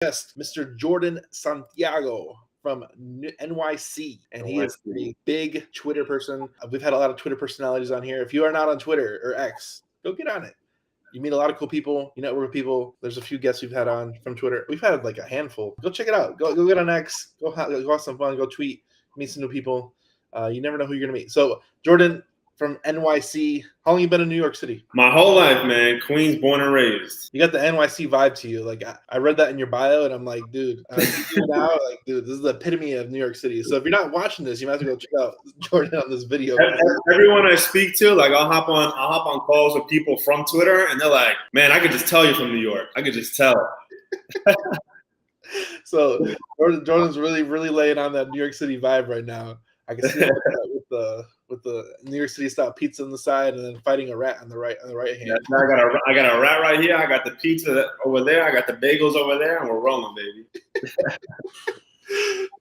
guest, Mr. Jordan Santiago from NYC, and he is a big Twitter person. We've had a lot of Twitter personalities on here. If you are not on Twitter or X, go get on it. You meet a lot of cool people. You network with people. There's a few guests we've had on from Twitter. We've had like a handful. Go check it out. Go get on X. Go have some fun. Go tweet. Meet some new people. You never know who you're gonna meet. So Jordan from NYC. How long you been in New York City? My whole life, man. Queens, born and raised. You got the NYC vibe to you. Like I read that in your bio, and I'm like, dude, now, like, dude, this is the epitome of New York City. So if you're not watching this, you might have to go check out Jordan on this video. Everyone I speak to, like I'll hop on calls with people from Twitter, and they're like, man, I could just tell you're from New York. I could just tell. So Jordan's really laying on that New York City vibe right now. I can see that with the New York City style pizza on the side, and then fighting a rat on the right hand. Yeah, I got a rat right here. I got the pizza over there. I got the bagels over there, and we're rolling, baby.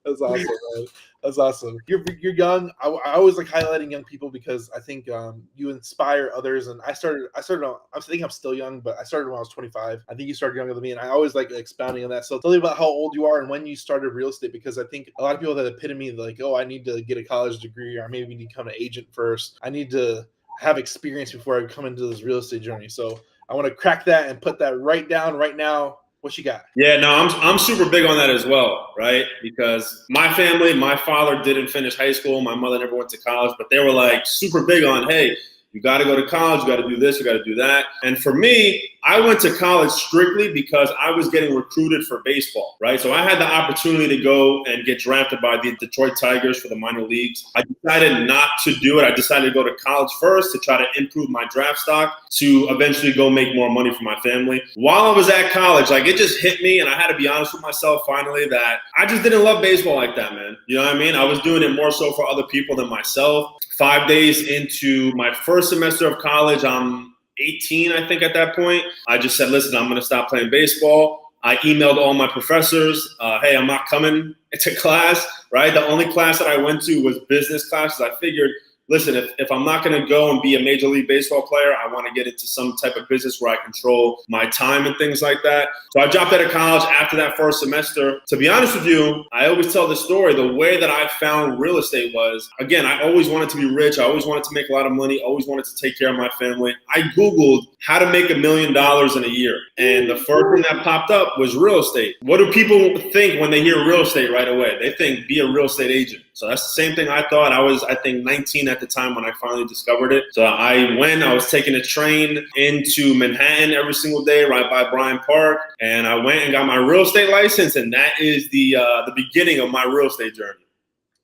That's awesome, man. That's awesome. You're young. I always like highlighting young people because I think you inspire others. And I think I'm still young, but I started when I was 25. I think you started younger than me, and I always like expounding on that. So tell me about how old you are and when you started real estate, because I think a lot of people that epitome like, oh, I need to get a college degree, or maybe need to become an agent first. I need to have experience before I come into this real estate journey. So I want to crack that and put that right down right now. What you got? Yeah, no, I'm super big on that as well, right? Because my family, my father didn't finish high school. My mother never went to college, but they were like super big on, hey, you got to go to college, you got to do this, you got to do that. And for me, I went to college strictly because I was getting recruited for baseball, right? So I had the opportunity to go and get drafted by the Detroit Tigers for the minor leagues. I decided not to do it. I decided to go to college first to try to improve my draft stock to eventually go make more money for my family. While I was at college, like it just hit me, and I had to be honest with myself finally that I just didn't love baseball like that, man. You know what I mean? I was doing it more so for other people than myself. 5 days into my first semester of college, I'm 18, I think, at that point. I just said, listen, I'm going to stop playing baseball. I emailed all my professors, hey, I'm not coming to class, right? The only class that I went to was business classes. I figured, listen, if I'm not going to go and be a Major League Baseball player, I want to get into some type of business where I control my time and things like that. So I dropped out of college after that first semester. To be honest with you, I always tell the story. The way that I found real estate was, again, I always wanted to be rich. I always wanted to make a lot of money. Always wanted to take care of my family. I Googled how to make $1 million in a year. And the first thing that popped up was real estate. What do people think when they hear real estate right away? They think be a real estate agent. So that's the same thing I thought. I was, I think, 19 at the time when I finally discovered it. So I was taking a train into Manhattan every single day, right by Bryant Park. And I went and got my real estate license. And that is the beginning of my real estate journey.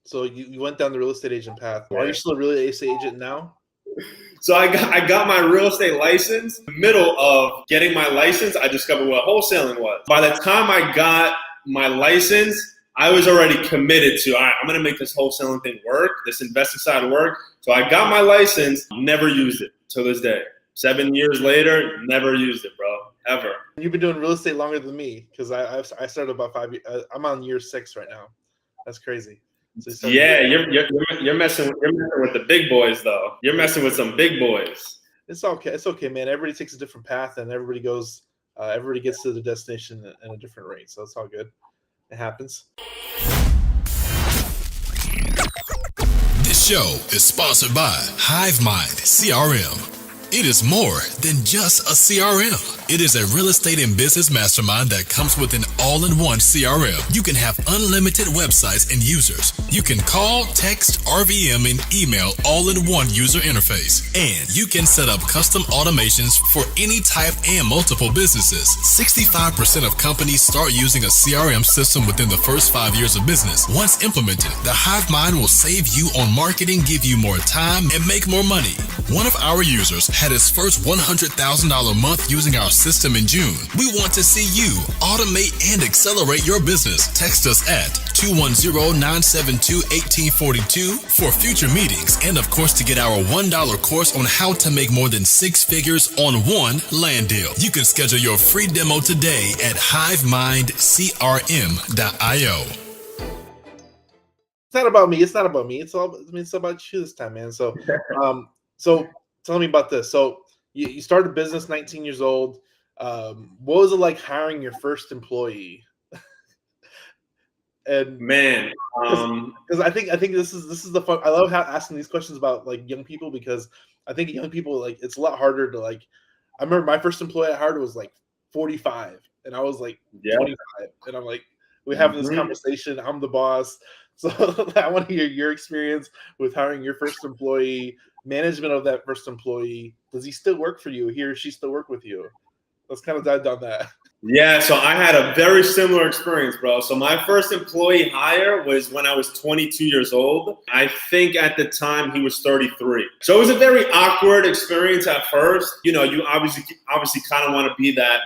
So you went down the real estate agent path. Are you still a real estate agent now? So I got my real estate license. In the middle of getting my license, I discovered what wholesaling was. By the time I got my license, I was already committed to, all right, I'm going to make this wholesaling thing work, this investing side work. So I got my license, never used it to this day. 7 years later, never used it, bro, ever. You've been doing real estate longer than me because I started about 5 years. I'm on year 6 right now. That's crazy. So yeah, you're messing with the big boys, though. You're messing with some big boys. It's okay. It's okay, man. Everybody takes a different path, and everybody gets to the destination at a different rate. So it's all good. It happens. This show is sponsored by HiveMind CRM. It is more than just a CRM. It is a real estate and business mastermind that comes with an all-in-one CRM. You can have unlimited websites and users. You can call, text, RVM, and email all in one user interface. And you can set up custom automations for any type and multiple businesses. 65% of companies start using a CRM system within the first 5 years of business. Once implemented, the HiveMind will save you on marketing, give you more time, and make more money. One of our users had his first $100,000 month using our system in June. We want to see you automate and accelerate your business. Text us at 210-972-1842 for future meetings, and of course to get our $1 course on how to make more than 6 figures on one land deal. You can schedule your free demo today at hivemindcrm.io. It's not about me. It's about you this time, man. So tell me about this. So you started a business 19 years old. What was it like hiring your first employee? And Man, because I think this is the fun. I love asking these questions about like young people, because I think young people, like, it's a lot harder to like. I remember my first employee I hired was like 45, and I was like yeah. 25, and I'm like, we're having this conversation. I'm the boss, so I want to hear your experience with hiring your first employee, management of that first employee. Does he still work for you? He or she still work with you? Let's kind of dive down that. Yeah, so I had a very similar experience, bro. So my first employee hire was when I was 22 years old. I think at the time he was 33. So it was a very awkward experience at first. You know, you obviously kind of want to be that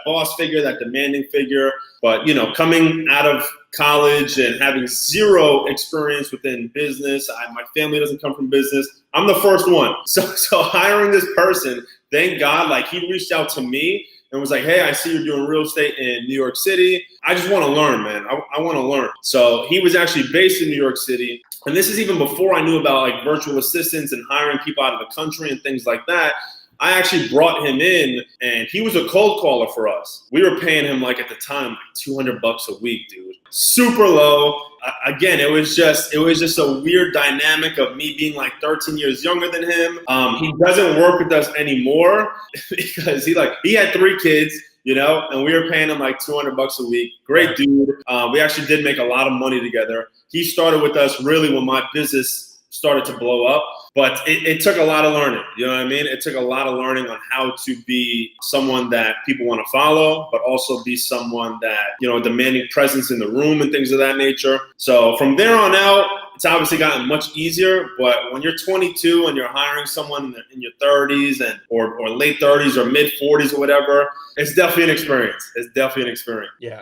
boss figure, that demanding figure. But, you know, coming out of college and having zero experience within business, my family doesn't come from business. I'm the first one. So hiring this person, thank God, like, he reached out to me and was like, hey, I see you're doing real estate in New York City. I just want to learn, man. I want to learn. So he was actually based in New York City. And this is even before I knew about like virtual assistants and hiring people out of the country and things like that. I actually brought him in, and he was a cold caller for us. We were paying him, like, at the time, like $200 a week, dude. Super low. Again, it was just a weird dynamic of me being like 13 years younger than him. He doesn't work with us anymore because he had 3 kids, you know, and we were paying him like $200 a week. Great dude. We actually did make a lot of money together. He started with us really when my business started to blow up. But it took a lot of learning, you know what I mean? It took a lot of learning on how to be someone that people want to follow, but also be someone that, you know, demanding presence in the room and things of that nature. So from there on out, it's obviously gotten much easier. But when you're 22 and you're hiring someone in your 30s or late 30s or mid 40s or whatever, it's definitely an experience. It's definitely an experience. Yeah.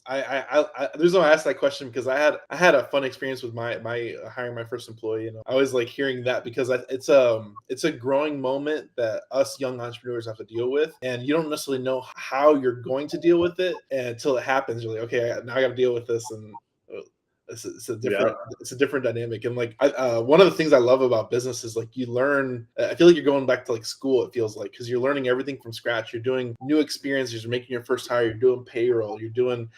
I the reason why I asked that question, because I had a fun experience with my hiring my first employee, and I always like hearing that, because it's a growing moment that us young entrepreneurs have to deal with, and you don't necessarily know how you're going to deal with it until it happens. You're like, okay, now I got to deal with this, and it's a different dynamic. And like one of the things I love about business is like you learn. I feel like you're going back to like school. It feels like, because you're learning everything from scratch. You're doing new experiences. You're making your first hire. You're doing payroll. You're doing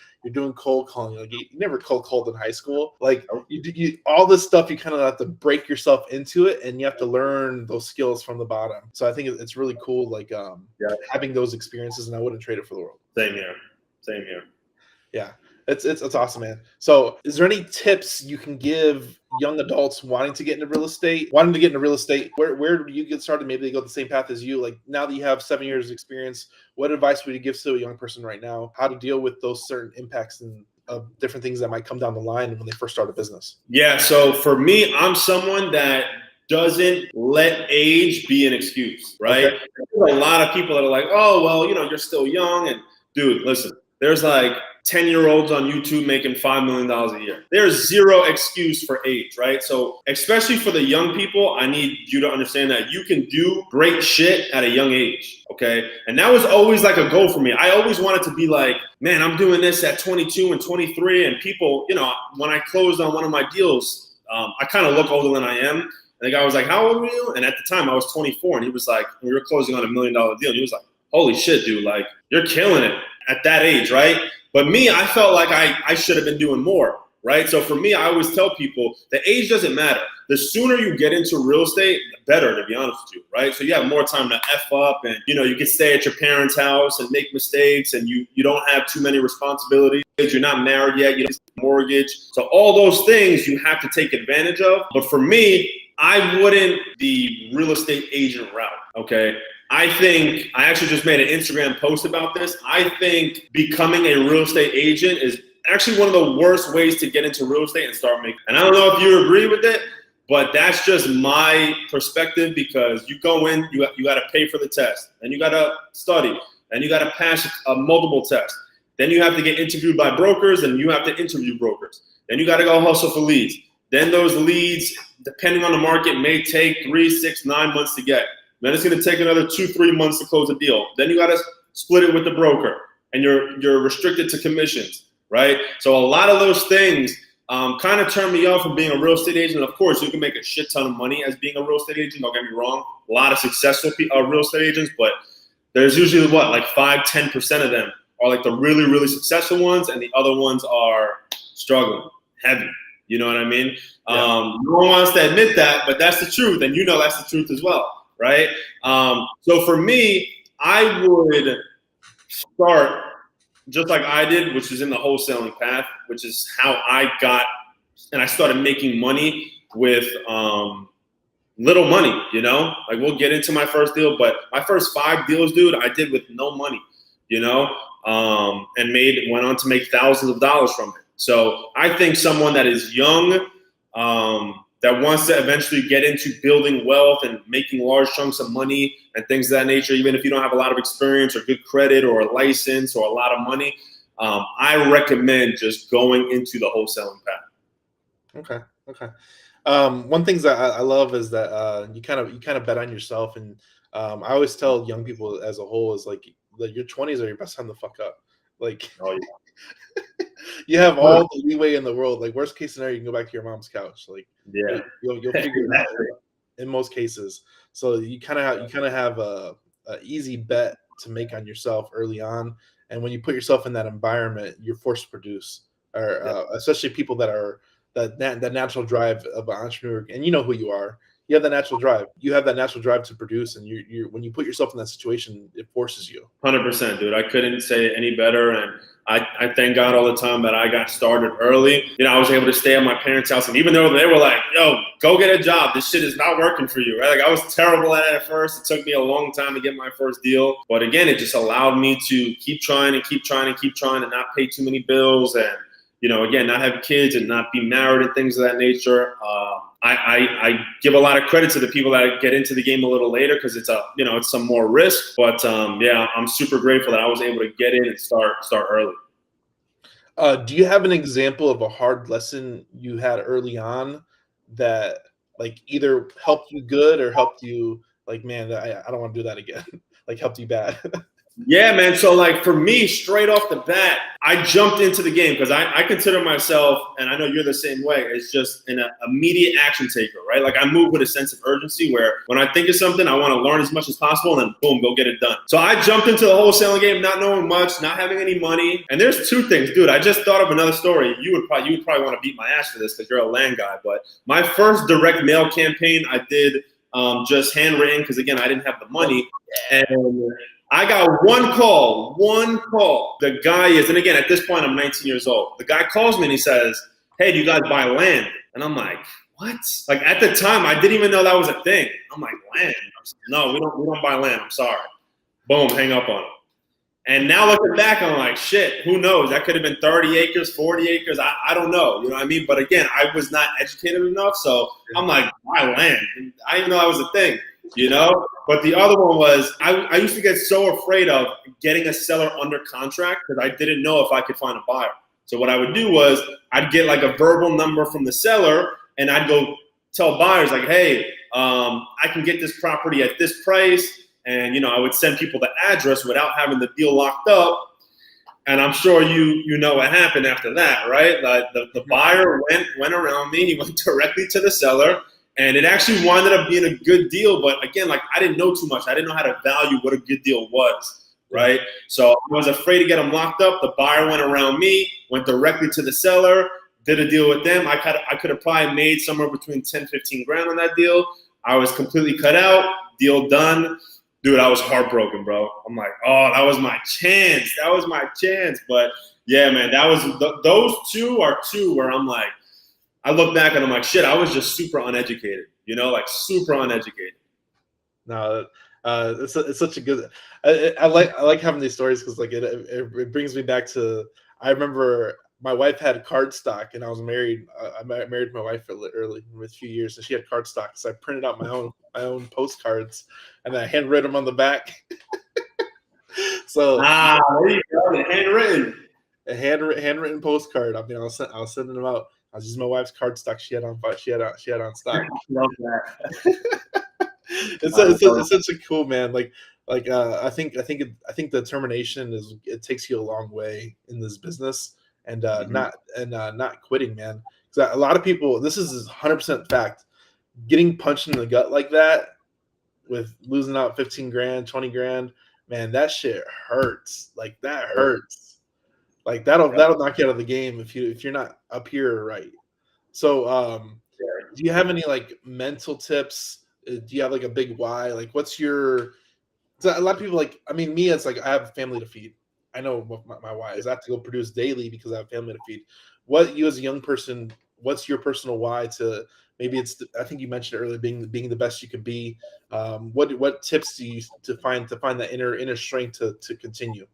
cold calling. Like, you never cold called in high school. Like, you all this stuff, you kind of have to break yourself into it, and you have to learn those skills from the bottom. So I think it's really cool, like having those experiences, and I wouldn't trade it for the world. Same here. Yeah. It's awesome, man. So is there any tips you can give young adults wanting to get into real estate? Where do you get started? Maybe they go the same path as you. Like, now that you have 7 years of experience, what advice would you give to a young person right now? How to deal with those certain impacts and of different things that might come down the line when they first start a business? Yeah, so for me, I'm someone that doesn't let age be an excuse, right? Okay. There's a lot of people that are like, oh, well, you know, you're still young. And dude, listen, there's like 10-year-olds on YouTube making $5 million a year. There's zero excuse for age, right? So especially for the young people, I need you to understand that you can do great shit at a young age, okay? And that was always like a goal for me. I always wanted to be like, man, I'm doing this at 22 and 23. And people, you know, when I closed on one of my deals, I kind of look older than I am. And the guy was like, how old are you? And at the time I was 24, and he was like, we were closing on $1 million deal. And he was like, holy shit, dude, like, you're killing it at that age, right? But me, I felt like I should have been doing more, right? So for me, I always tell people the age doesn't matter. The sooner you get into real estate, the better, to be honest with you, right? So you have more time to F up, and, you know, you can stay at your parents' house and make mistakes, and you don't have too many responsibilities. You're not married yet, you don't have a mortgage. So all those things you have to take advantage of. But for me, I wouldn't the real estate agent route, okay? I think I actually just made an Instagram post about this. I think becoming a real estate agent is actually one of the worst ways to get into real estate and start making. And I don't know if you agree with it, but that's just my perspective, because you go in, you got to pay for the test, and you got to study, and you got to pass a multiple test. Then you have to get interviewed by brokers, and you have to interview brokers. Then you got to go hustle for leads. Then those leads, depending on the market, may take 3, 6, 9 months to get. Then it's going to take another 2-3 months to close a deal. Then you got to split it with the broker, and you're restricted to commissions, right? So a lot of those things kind of turn me off from being a real estate agent. Of course, you can make a shit ton of money as being a real estate agent. Don't get me wrong. A lot of successful real estate agents, but there's usually like 5-10% of them are like the really, really successful ones, and the other ones are struggling heavy. You know what I mean? Yeah. No one wants to admit that, but that's the truth. And that's the truth as well, right? So for me, I would start just like I did, which is in the wholesaling path, which is how I got, and I started making money with little money, like we'll get into my first deal, but my first 5 deals, dude, I did with no money, and went on to make thousands of dollars from it. So I think someone that is young, that wants to eventually get into building wealth and making large chunks of money and things of that nature, even if you don't have a lot of experience or good credit or a license or a lot of money, I recommend just going into the wholesaling path. Okay. One thing that I love is that you kind of bet on yourself, and I always tell young people as a whole is like your 20s are your best time to fuck up. Like, Oh, yeah. You have all the leeway in the world. Like, worst case scenario, you can go back to your mom's couch. Like, Yeah, you'll figure it out in most cases. So you kind of have a easy bet to make on yourself early on, and when you put yourself in that environment, you're forced to produce. Or especially people that are that natural drive of an entrepreneur, and you know who you are. You have that natural drive. You have that natural drive to produce, and you when you put yourself in that situation, it forces you. 100%, dude. I couldn't say it any better, and I thank God all the time that I got started early. I was able to stay at my parents' house, and even though they were like, "Yo, go get a job. This shit is not working for you," right? Like I was terrible at it at first. It took me a long time to get my first deal, but again, it just allowed me to keep trying and keep trying and keep trying, and not pay too many bills, and again, not have kids and not be married and things of that nature. I give a lot of credit to the people that get into the game a little later because it's it's some more risk. But yeah, I'm super grateful that I was able to get in and start early. Do you have an example of a hard lesson you had early on that like either helped you good or helped you like, man, I don't want to do that again, like helped you bad? Yeah, man. So like for me, straight off the bat, I jumped into the game because I consider myself, and I know you're the same way, it's just an immediate action taker, right? Like I move with a sense of urgency where when I think of something, I want to learn as much as possible and then boom, go get it done. So I jumped into the wholesaling game, not knowing much, not having any money. And there's 2 things, dude. I just thought of another story. You would probably want to beat my ass for this because you're a land guy. But my first direct mail campaign, I did just handwritten because again, I didn't have the money. And I got one call. The guy is, and again, at this point, I'm 19 years old. The guy calls me and he says, "Hey, do you guys buy land?" And I'm like, "What?" Like at the time, I didn't even know that was a thing. I'm like, "Land? No, we don't buy land. I'm sorry." Boom, hang up on him. And now looking back, I'm like, shit, who knows? That could have been 30 acres, 40 acres. I don't know. You know what I mean? But again, I was not educated enough. So I'm like, buy land. I didn't even know that was a thing, But the other one was I used to get so afraid of getting a seller under contract because I didn't know if I could find a buyer. So what I would do was I'd get like a verbal number from the seller and I'd go tell buyers like, hey, I can get this property at this price. And, I would send people the address without having the deal locked up. And I'm sure you know what happened after that, right? Like the buyer went around me. He went directly to the seller. And it actually wound up being a good deal. But again, like I didn't know too much. I didn't know how to value what a good deal was, right? So I was afraid to get them locked up. The buyer went around me, went directly to the seller, did a deal with them. I could have probably made somewhere between 10, 15 grand on that deal. I was completely cut out, deal done. Dude, I was heartbroken, bro. I'm like, oh, that was my chance. But yeah, man, those 2 are 2 where I'm like, I look back and I'm like, shit, I was just super uneducated, like super uneducated. No, it's such a good. I like having these stories because like it brings me back to. I remember my wife had cardstock and I was married. I married my wife early in a few years, and she had cardstock. So I printed out my own postcards and I handwrote them on the back. So there you go, handwritten. A handwritten postcard. I mean, I was sending them out. I was using my wife's cardstock. She had on stock. I love that. It's such a cool, man. Like I think the determination it takes you a long way in this business, and not quitting, man. Because a lot of people, this is 100% fact. Getting punched in the gut like that, with losing out 15 grand, 20 grand, man, that shit hurts. Like that hurts. Like that'll knock you out of the game if you're not up here right. So do you have any like mental tips? Do you have like a big why? Like what's your so a lot of people like I mean me it's like I have a family to feed. I know what my why is. I have to go produce daily because I have family to feed. What you as a young person, what's your personal why to maybe it's I think you mentioned earlier being the best you can be. What tips do you to find that inner strength to continue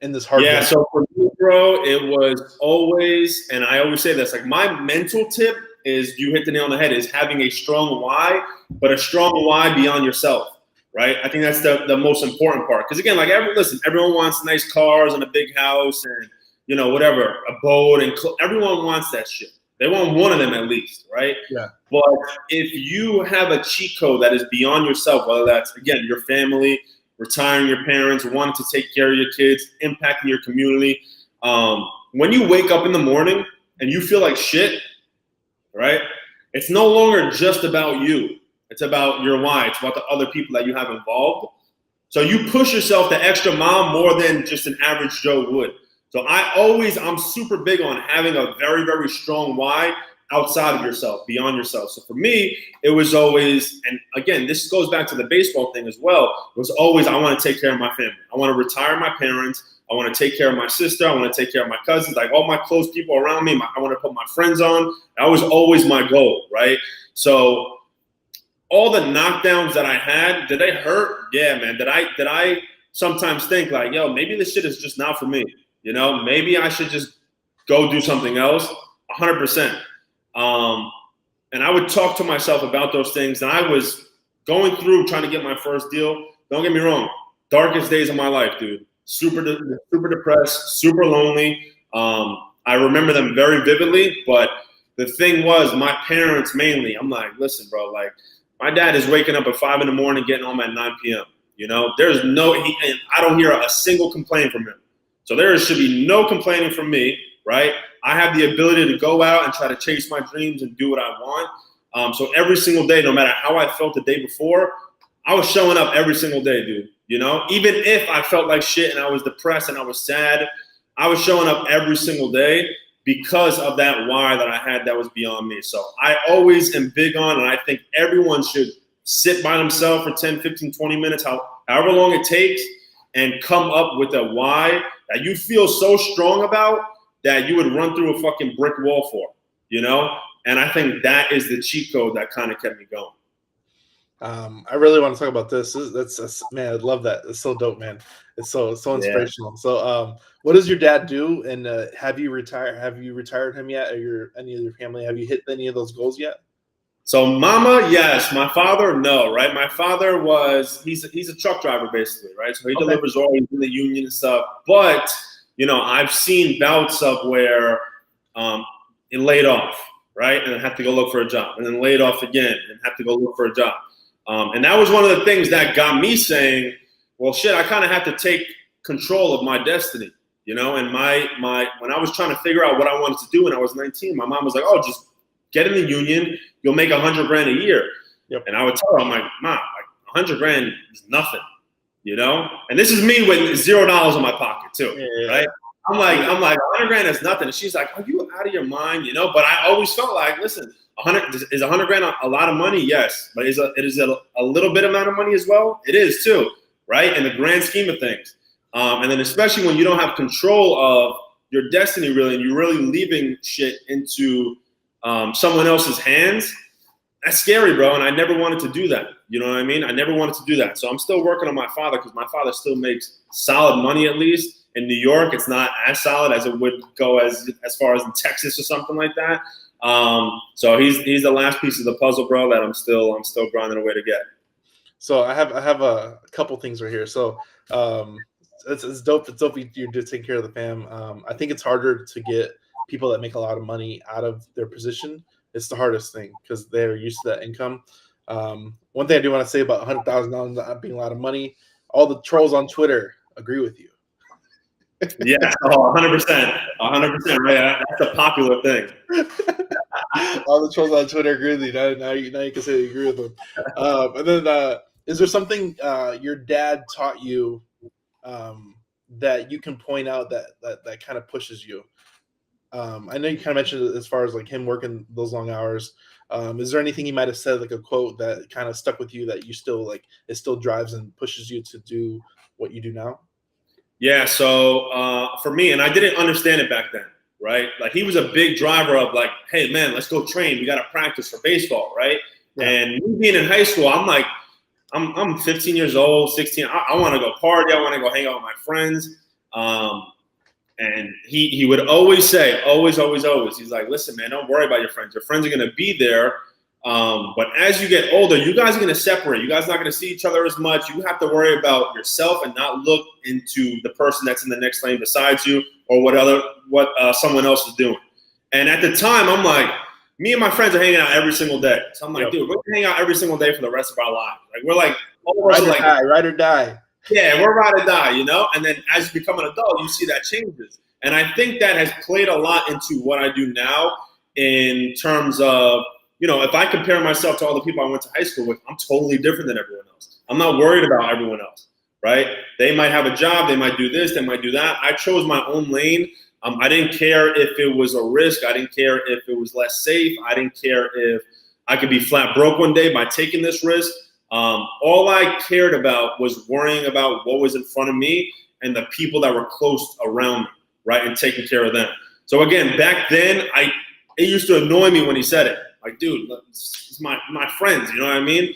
in this hard Yeah, game? so for me, bro, it was always, and I always say this, like my mental tip is you hit the nail on the head, is having a strong why, but a strong why beyond yourself, right? I think that's the most important part. Because again, like everyone wants nice cars and a big house and, you know, whatever, a boat and everyone wants that shit. They want one of them at least, right? Yeah. But if you have a cheat code that is beyond yourself, whether that's, again, your family, retiring your parents, wanting to take care of your kids, impacting your community. When you wake up in the morning and you feel like shit, right? It's no longer just about you. It's about your why. It's about the other people that you have involved. So you push yourself the extra mile more than just an average Joe would. So I'm super big on having a very, very strong why outside of yourself, beyond yourself. So for me, it was always, and again, this goes back to the baseball thing as well, it was always, I want to take care of my family. I want to retire my parents. I want to take care of my sister. I want to take care of my cousins, like all my close people around me. I want to put my friends on. That was always my goal, right? So all the knockdowns that I had, did they hurt? Yeah, man. Did I sometimes think like, yo, maybe this shit is just not for me. You know, maybe I should just go do something else. 100%. And I would talk to myself about those things. And I was going through trying to get my first deal. Don't get me wrong. Darkest days of my life, dude. Super depressed, super lonely. I remember them very vividly. But the thing was, my parents mainly, I'm like, listen, bro, like my dad is waking up at 5 a.m, getting home at 9 p.m. You know, there's and I don't hear a single complaint from him. So there should be no complaining from me, right? I have the ability to go out and try to chase my dreams and do what I want. So every single day, no matter how I felt the day before, I was showing up every single day, dude. You know, even if I felt like shit and I was depressed and I was sad, I was showing up every single day because of that why that I had that was beyond me. So I always am big on, and I think everyone should sit by themselves for 10, 15, 20 minutes, however long it takes, and come up with a why that you feel so strong about that you would run through a fucking brick wall for, you know? And I think that is the cheat code that kind of kept me going. I really want to talk about this. That's man, I love that. It's so dope, man. It's so inspirational. Yeah. So, what does your dad do? And have you retired him yet? Or any of your family? Have you hit any of those goals yet? So, mama, yes. My father, no. Right. My father he's a truck driver basically, right? So he delivers all in the union and stuff. But you know, I've seen bouts of where he laid off, right, and have to go look for a job, and then laid off again and have to go look for a job. And that was one of the things that got me saying, well, shit, I kind of have to take control of my destiny, you know? And when I was trying to figure out what I wanted to do when I was 19, my mom was like, oh, just get in the union. You'll make $100,000 a year. Yep. And I would tell her, I'm like, Mom, like $100,000 is nothing, you know? And this is me with $0 in my pocket too, right? I'm like, $100,000 is nothing. And she's like, are you out of your mind, you know? But I always felt like, listen, is $100,000 a lot of money? Yes, but is it a little bit amount of money as well? It is too, right? In the grand scheme of things, and then especially when you don't have control of your destiny, really, and you're really leaving shit into someone else's hands. That's scary, bro. And I never wanted to do that. You know what I mean? I never wanted to do that. So I'm still working on my father because my father still makes solid money, at least. In New York, it's not as solid as it would go as far as in Texas or something like that. So he's the last piece of the puzzle, bro, that I'm still grinding away to get. So I have a couple things right here. So it's dope. It's dope you're just taking care of the fam. I think it's harder to get people that make a lot of money out of their position. It's the hardest thing because they're used to that income. One thing I do want to say about $100,000 not being a lot of money, all the trolls on Twitter agree with you. Yeah, 100%, 100%. Right, that's a popular thing. All the trolls on Twitter agree with you. Now you can say you agree with them. And then, is there something your dad taught you that you can point out that kind of pushes you? I know you kind of mentioned it as far as like him working those long hours. Is there anything he might have said, like a quote that kind of stuck with you that you still like, it still drives and pushes you to do what you do now? Yeah. So for me, and I didn't understand it back then, right? Like he was a big driver of like, hey man, let's go train. We got to practice for baseball, right? Yeah. And me being in high school, I'm like, I'm 15 years old, 16. I want to go party. I want to go hang out with my friends. And he would always say, always, he's like, listen, man, don't worry about your friends. Your friends are going to be there. But as you get older, you guys are going to separate. You guys are not going to see each other as much. You have to worry about yourself and not look into the person that's in the next lane besides you or what someone else is doing. And at the time, I'm like, me and my friends are hanging out every single day. So I'm like, dude, we're going to hang out every single day for the rest of our lives. Like we're like, ride or die. Yeah, we're ride or die, you know? And then as you become an adult, you see that changes. And I think that has played a lot into what I do now in terms of, you know, if I compare myself to all the people I went to high school with, I'm totally different than everyone else. I'm not worried about everyone else, right? They might have a job. They might do this. They might do that. I chose my own lane. I didn't care if it was a risk. I didn't care if it was less safe. I didn't care if I could be flat broke one day by taking this risk. All I cared about was worrying about what was in front of me and the people that were close around me, right, and taking care of them. So again, back then, it used to annoy me when he said it. Like, dude, it's my friends, you know what I mean?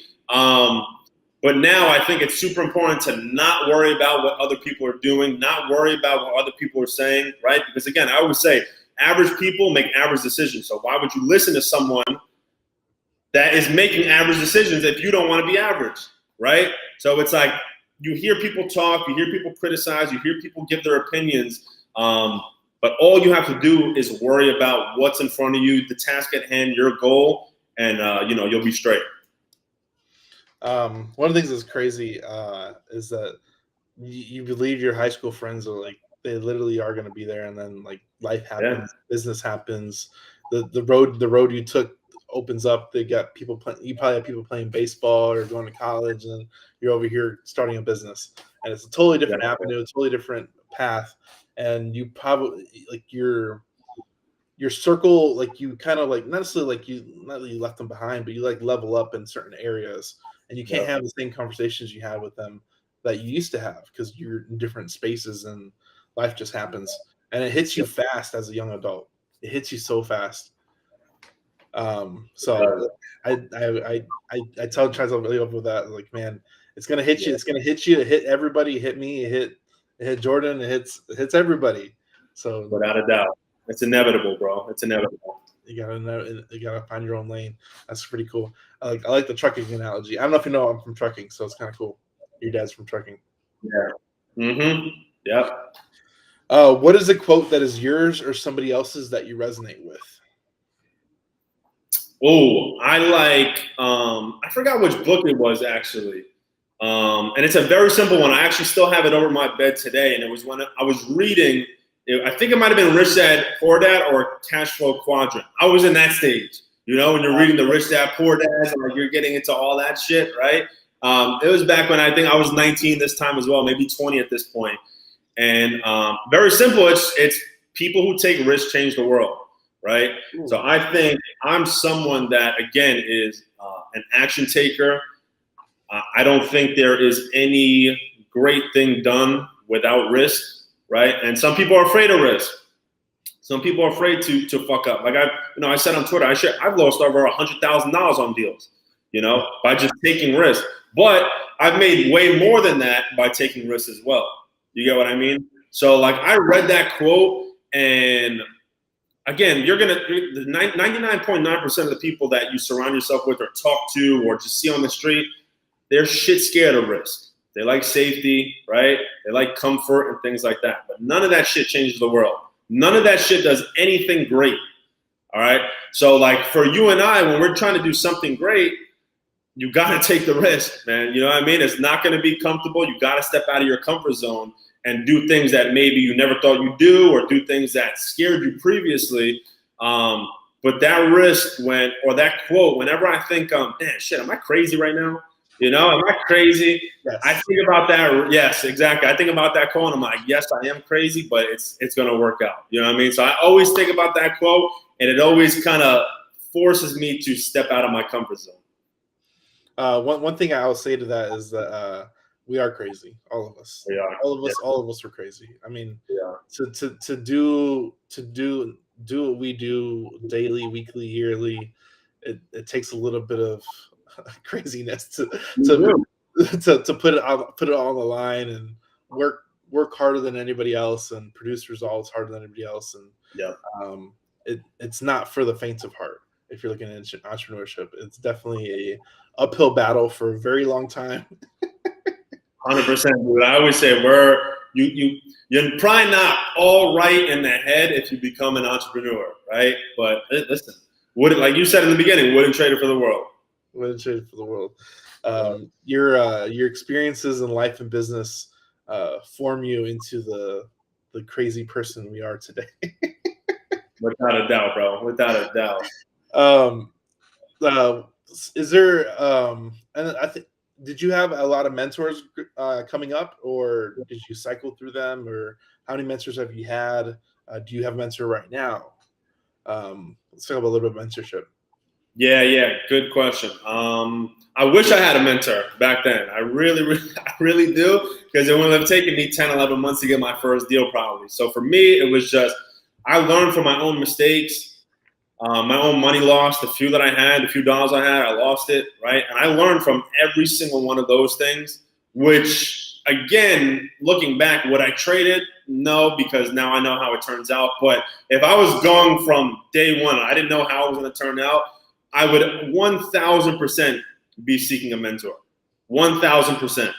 But now I think it's super important to not worry about what other people are doing, not worry about what other people are saying, right? Because again, I always say, average people make average decisions. So why would you listen to someone that is making average decisions if you don't want to be average, right? So it's like you hear people talk, you hear people criticize, you hear people give their opinions, but all you have to do is worry about what's in front of you, the task at hand, your goal, and you'll be straight. One of the things that's crazy is that you believe your high school friends are like, they literally are going to be there, and then like life happens, business happens, the road you took opens up. They got people playing. You probably have people playing baseball or going to college, and you're over here starting a business, and it's a totally different avenue, a totally different path. And you probably like your circle, like you kind of like not necessarily like not that you left them behind, but you like level up in certain areas, and you can't have the same conversations you had with them that you used to have because you're in different spaces and life just happens, and it hits you fast as a young adult. It hits you so fast. So I try to really up with that. Like, man, it's gonna hit you. It's gonna hit you. It hit everybody. It hit me. It hit Jordan. It hits everybody. So without a doubt, it's inevitable, bro. It's inevitable. You gotta find your own lane. That's pretty cool. I like the trucking analogy. I don't know if you know I'm from trucking, so it's kind of cool. Your dad's from trucking. Yeah. Mm-hmm. Yep. What is a quote that is yours or somebody else's that you resonate with? Oh, I like, I forgot which book it was actually. And it's a very simple one. I actually still have it over my bed today. And it was when I was reading, I think it might have been Rich Dad, Poor Dad or Cash Flow Quadrant. I was in that stage, when you're reading the Rich Dad, Poor Dad, and like you're getting into all that shit, right? It was back when I think I was 19 this time as well, maybe 20 at this point. And very simple. It's people who take risks change the world. Right. Ooh. So I think I'm someone that, again, is an action taker. I don't think there is any great thing done without risk. Right. And some people are afraid of risk. Some people are afraid to fuck up. Like I said on Twitter, I've lost over $100,000 on deals, by just taking risks. But I've made way more than that by taking risks as well. You get what I mean? So like I read that quote, and again, you're going to 99.9% of the people that you surround yourself with or talk to or just see on the street, they're shit scared of risk. They like safety, right? They like comfort and things like that. But none of that shit changes the world. None of that shit does anything great. All right. So like for you and I, when we're trying to do something great, you got to take the risk, man. You know what I mean? It's not going to be comfortable. You got to step out of your comfort zone and do things that maybe you never thought you'd do, or do things that scared you previously. But that risk or that quote, whenever I think, man, shit, am I crazy right now? You know, am I crazy? Yes. I think about that. Yes, exactly. I think about that quote and I'm like, yes, I am crazy, but it's going to work out. You know what I mean? So I always think about that quote, and it always kind of forces me to step out of my comfort zone. One thing I will say to that is that we are crazy, all of us. We are. All of us are crazy. I mean, Yeah. to do what we do daily, weekly, yearly, it takes a little bit of craziness to put it all on the line and work harder than anybody else and produce results harder than anybody else. And Yeah. it's not for the faint of heart. If you're looking at entrepreneurship, it's definitely a uphill battle for a very long time. 100%. Dude. I always say you're probably not all right in the head if you become an entrepreneur, right? But listen, like you said in the beginning, wouldn't trade it for the world. Wouldn't trade it for the world. Your experiences in life and business form you into the crazy person we are today. Without a doubt, bro. Without a doubt. Is there and I think did you have a lot of mentors coming up, or did you cycle through them, or how many mentors have you had? Do you have a mentor right now? Let's talk about a little bit of mentorship. Yeah, good question. I wish I had a mentor back then. I really do, because it would have taken me 10, 11 months to get my first deal probably. So for me, it was just, I learned from my own mistakes, my own money lost, the few that I had, the few dollars I had, I lost it, right? And I learned from every single one of those things, which, again, looking back, would I trade it? No, because now I know how it turns out. But if I was going from day one, I didn't know how it was going to turn out, I would 1,000% be seeking a mentor. 1,000%,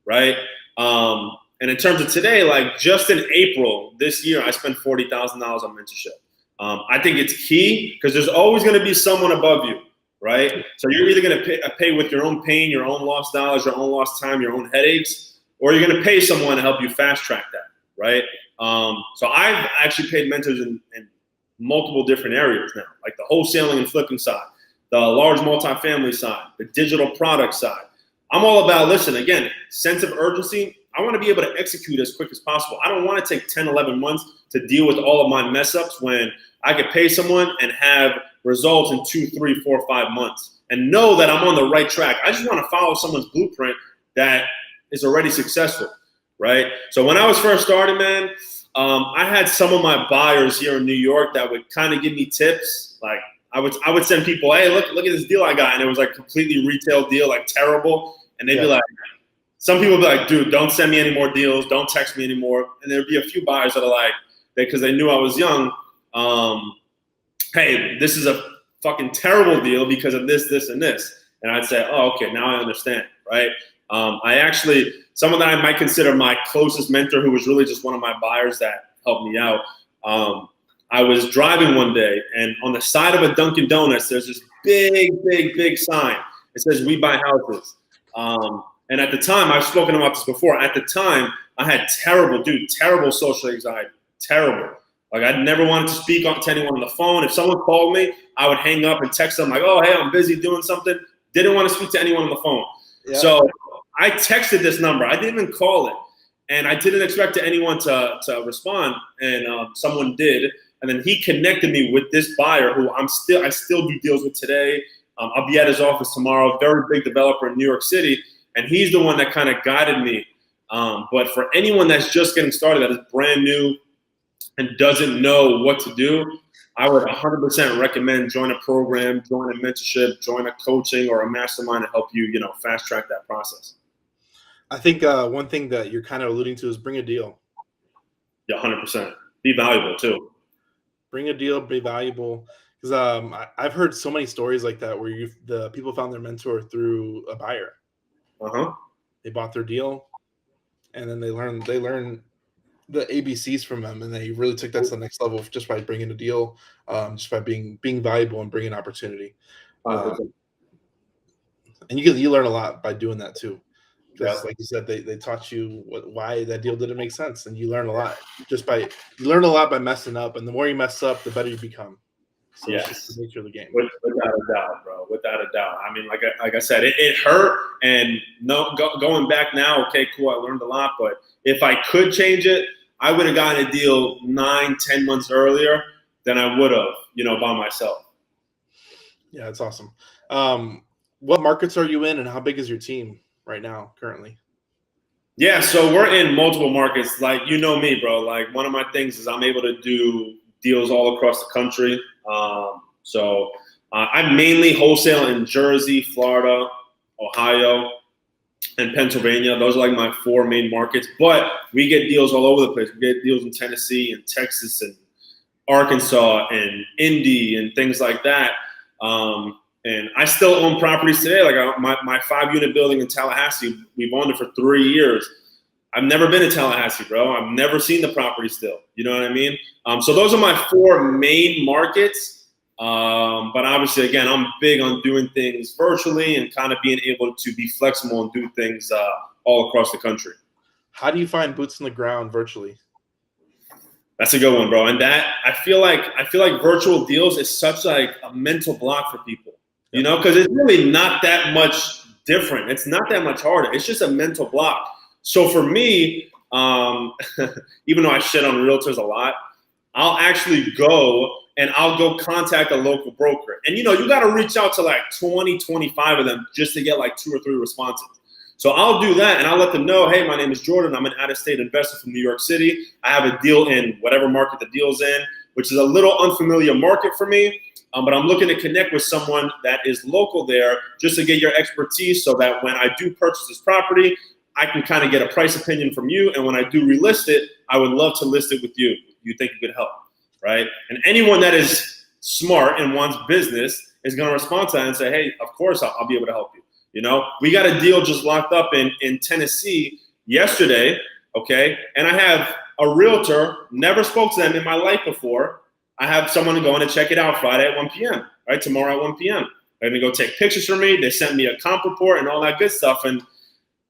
right? And in terms of today, like just in April this year, I spent $40,000 on mentorship. I think it's key because there's always going to be someone above you, right? So you're either going to pay with your own pain, your own lost dollars, your own lost time, your own headaches, or you're going to pay someone to help you fast track that, right? So I've actually paid mentors in multiple different areas now, like the wholesaling and flipping side, the large multifamily side, the digital product side. I'm all about, listen, again, sense of urgency. I want to be able to execute as quick as possible. I don't want to take 10, 11 months to deal with all of my mess ups when I could pay someone and have results in 2, 3, 4, 5 months and know that I'm on the right track. I just want to follow someone's blueprint that is already successful, right? So when I was first starting, man, I had some of my buyers here in New York that would kind of give me tips. Like I would send people, hey, look at this deal I got. And it was like completely retail deal, like terrible. And they'd be like, some people would be like, dude, don't send me any more deals. Don't text me anymore. And there'd be a few buyers that are like, because they knew I was young, hey, this is a fucking terrible deal because of this, this, and this. And I'd say, oh, okay, now I understand, right? I actually, someone that I might consider my closest mentor, who was really just one of my buyers that helped me out. I was driving one day, and on the side of a Dunkin' Donuts, there's this big sign. It says, "We buy houses." And at the time, I've spoken about this before. At the time, I had terrible social anxiety, terrible. Like I never wanted to speak to anyone on the phone. If someone called me, I would hang up and text them like, "Oh, hey, I'm busy doing something." Didn't want to speak to anyone on the phone. Yeah. So I texted this number. I didn't even call it, and I didn't expect anyone to respond. And someone did, and then he connected me with this buyer who I still do deals with today. I'll be at his office tomorrow. Very big developer in New York City, and he's the one that kind of guided me. But for anyone that's just getting started, that is brand new and doesn't know what to do, I would 100% recommend join a program, join a mentorship, join a coaching or a mastermind to help you, fast track that process. I think one thing that you're kind of alluding to is bring a deal. Yeah, 100%. Be valuable too. Bring a deal, be valuable. Because I've heard so many stories like that where the people found their mentor through a buyer. They bought their deal, and then they learned the ABCs from them, and they really took that to the next level just by bringing a deal, just by being valuable and bringing opportunity. And you learn a lot by doing that too. Because like you said, they taught you why that deal didn't make sense, and you learn a lot by messing up. And the more you mess up, the better you become. So it's just the nature of the game. Without a doubt, bro. Without a doubt. I mean, like I said, it hurt. And going back now, okay, cool, I learned a lot. But if I could change it, I would have gotten a deal 9-10 months earlier than I would have, by myself. Yeah, that's awesome. What markets are you in, and how big is your team right now, currently? Yeah, so we're in multiple markets. Like, me, bro. Like, one of my things is I'm able to do deals all across the country. So I mainly wholesale in Jersey, Florida, Ohio, and Pennsylvania. Those are like my 4 main markets. But we get deals all over the place. We get deals in Tennessee and Texas and Arkansas and Indy and things like that. And I still own properties today. Like my 5-unit building in Tallahassee, we've owned it for 3 years. I've never been to Tallahassee, bro. I've never seen the property still. You know what I mean? So those are my 4 main markets. But obviously, again, I'm big on doing things virtually and kind of being able to be flexible and do things all across the country. How do you find boots on the ground virtually? That's a good one, bro. And that I feel like virtual deals is such like a mental block for people, because it's really not that much different. It's not that much harder. It's just a mental block. So for me, even though I shit on realtors a lot, I'll actually go and I'll go contact a local broker. And, you got to reach out to like 20, 25 of them just to get like 2 or 3 responses. So I'll do that, and I'll let them know, hey, my name is Jordan. I'm an out-of-state investor from New York City. I have a deal in whatever market the deal's in, which is a little unfamiliar market for me. But I'm looking to connect with someone that is local there just to get your expertise so that when I do purchase this property, I can kind of get a price opinion from you. And when I do relist it, I would love to list it with you. You think you could help, right? And anyone that is smart and wants business is going to respond to that and say, hey, of course, I'll be able to help you. We got a deal just locked up in Tennessee yesterday, okay? And I have a realtor, never spoke to them in my life before. I have someone going to check it out Friday at 1 p.m., right? Tomorrow at 1 p.m. They're going to go take pictures for me. They sent me a comp report and all that good stuff. And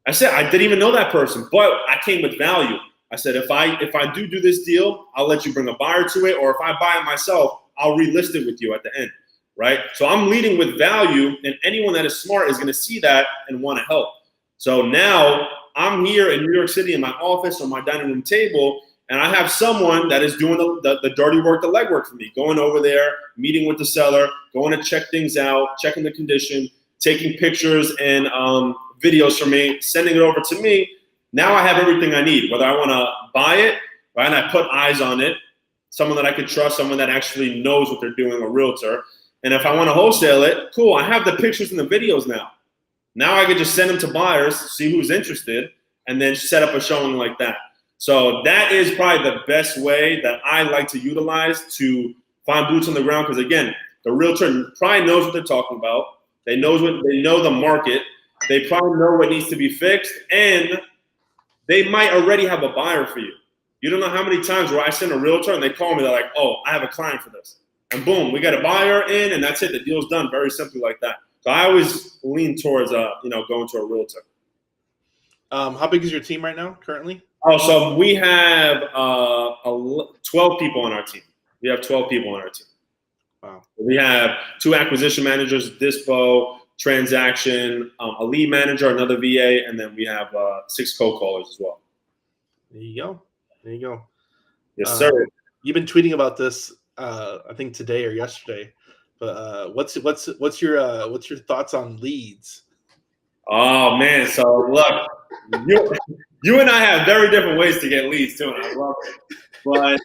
I said, I didn't even know that person, but I came with value. I said, if I do this deal, I'll let you bring a buyer to it, or if I buy it myself, I'll relist it with you at the end, right? So I'm leading with value, and anyone that is smart is going to see that and want to help. So now I'm here in New York City in my office on my dining room table, and I have someone that is doing the dirty work, the legwork for me, going over there, meeting with the seller, going to check things out, checking the condition, taking pictures and videos for me, sending it over to me. Now I have everything I need, whether I want to buy it, right, and I put eyes on it, someone that I could trust, someone that actually knows what they're doing, a realtor. And if I want to wholesale it, cool, I have the pictures and the videos now. Now I can just send them to buyers, see who's interested, and then set up a showing like that. So that is probably the best way that I like to utilize to find boots on the ground, because, again, the realtor probably knows what they're talking about. They know the market. They probably know what needs to be fixed, and they might already have a buyer for you. You don't know how many times where I send a realtor and they call me, they're like, oh, I have a client for this. And boom, we got a buyer in, and that's it. The deal's done, very simply like that. So I always lean towards, going to a realtor. How big is your team right now, currently? Oh, so we have 12 people on our team. We have 12 people on our team. Wow. We have 2 acquisition managers, dispo, transaction, a lead manager, another VA, and then we have 6 cold callers as well. There you go. Yes, sir. You've been tweeting about this, I think today or yesterday. But what's your thoughts on leads? Oh man, so look, you and I have very different ways to get leads too, and I love it. But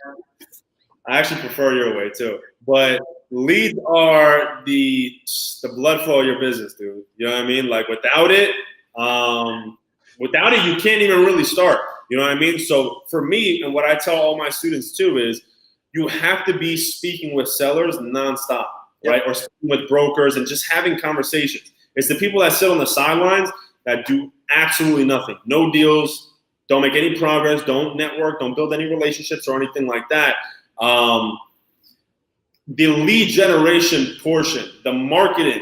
I actually prefer your way too. But leads are the blood flow of your business, dude. You know what I mean? Like without it, you can't even really start. You know what I mean? So for me, and what I tell all my students too is, you have to be speaking with sellers nonstop, right? Or speaking with brokers and just having conversations. It's the people that sit on the sidelines that do absolutely nothing. No deals, don't make any progress, don't network, don't build any relationships or anything like that. The lead generation portion, the marketing,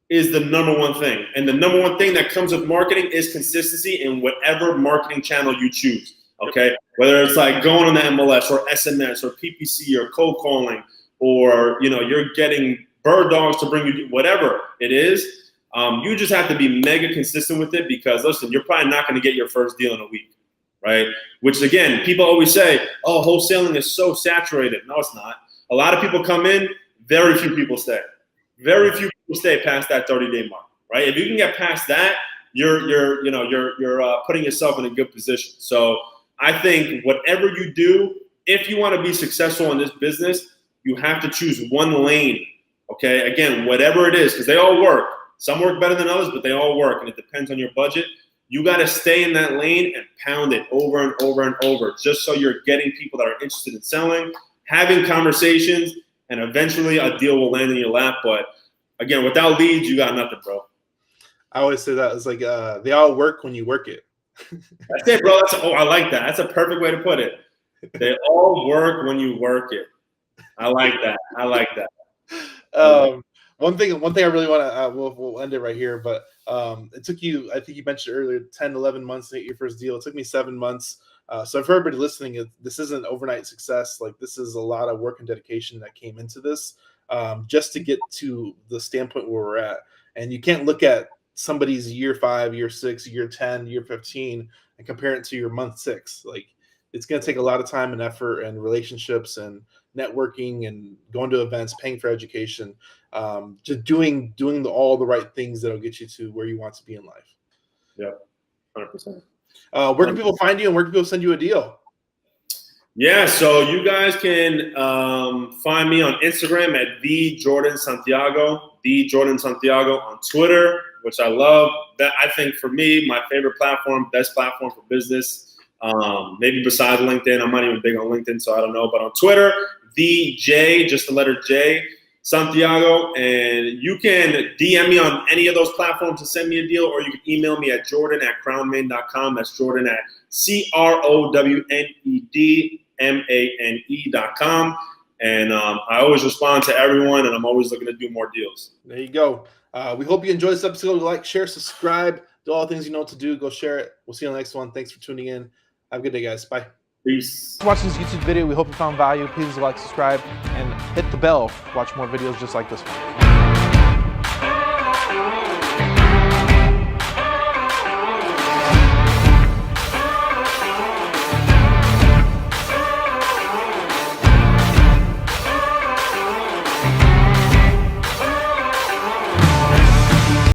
is the number one thing. And the number one thing that comes with marketing is consistency in whatever marketing channel you choose, okay? Whether it's like going on the MLS or SMS or PPC or cold calling, or you're getting bird dogs to bring you, whatever it is. You just have to be mega consistent with it, because listen, you're probably not going to get your first deal in a week, right? Which again, people always say, oh, wholesaling is so saturated. No, it's not. A lot of people come in, very few people stay. Very few people stay past that 30-day mark, right? If you can get past that, you're putting yourself in a good position. So I think whatever you do, if you want to be successful in this business, you have to choose one lane. Okay, again, whatever it is, because they all work. Some work better than others, but they all work, and it depends on your budget. You got to stay in that lane and pound it over and over and over, just so you're getting people that are interested in selling, having conversations, and eventually a deal will land in your lap. But again, without leads, you got nothing, bro. I always say that. It's like they all work when you work it. That's it, bro. I like that. That's a perfect way to put it. They all work when you work it. I like that. One thing I really want to, we'll end it right here, but it took you, I think you mentioned earlier, 10, 11 months to get your first deal. It took me 7 months. So for everybody listening, this isn't overnight success. Like, this is a lot of work and dedication that came into this just to get to the standpoint where we're at. And you can't look at somebody's year 5, year 6, year 10, year 15 and compare it to your month 6. Like, it's going to take a lot of time and effort and relationships and networking and going to events, paying for education, just doing all the right things that'll get you to where you want to be in life. Yeah, 100%. Where can people find you, and where can people send you a deal? Yeah, so you guys can find me on Instagram at @TheJordanSantiago, @TheJordanSantiago, on Twitter, which I love. That, I think, for me, my favorite platform, best platform for business. Maybe besides LinkedIn. I'm not even big on LinkedIn, so I don't know. But on Twitter, just the letter J, Santiago. And you can DM me on any of those platforms to send me a deal, or you can email me at jordan@crownmane.com. That's Jordan at CROWNEDMANE.com. And I always respond to everyone, and I'm always looking to do more deals. There you go. We hope you enjoyed this episode. Like, share, subscribe, do all the things you know what to do. Go share it. We'll see you on the next one. Thanks for tuning in. Have a good day, guys. Bye. Peace. Watching this YouTube video, we hope you found value. Please like, subscribe, and hit the bell. Watch more videos just like this one.